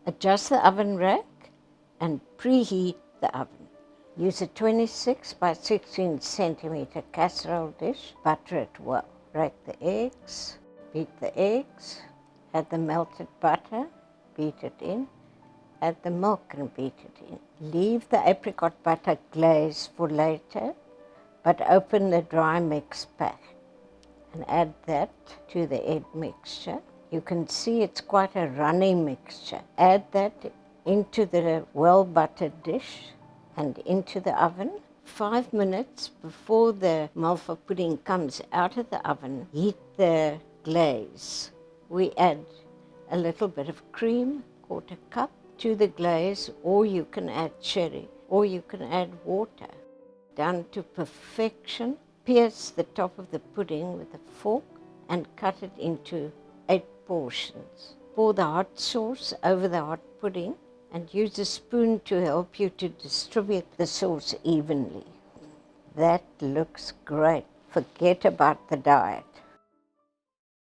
Adjust the oven rack and preheat the oven. Use a 26 by 16 centimeter casserole dish. Butter it well. Break the eggs. Beat the eggs. Add the melted butter. Beat it in. Add the milk and beat it in. Leave the apricot butter glaze for later, but open the dry mix pack and add that to the egg mixture. You can see it's quite a runny mixture. Add that into the well-buttered dish and into the oven. 5 minutes before the Malva pudding comes out of the oven, heat the glaze. We add a little bit of cream, 1/4 cup, to the glaze, or you can add cherry, or you can add water. Done to perfection, pierce the top of the pudding with a fork and cut it into 8 portions. Pour the hot sauce over the hot pudding and use a spoon to help you to distribute the sauce evenly. That looks great. Forget about the diet.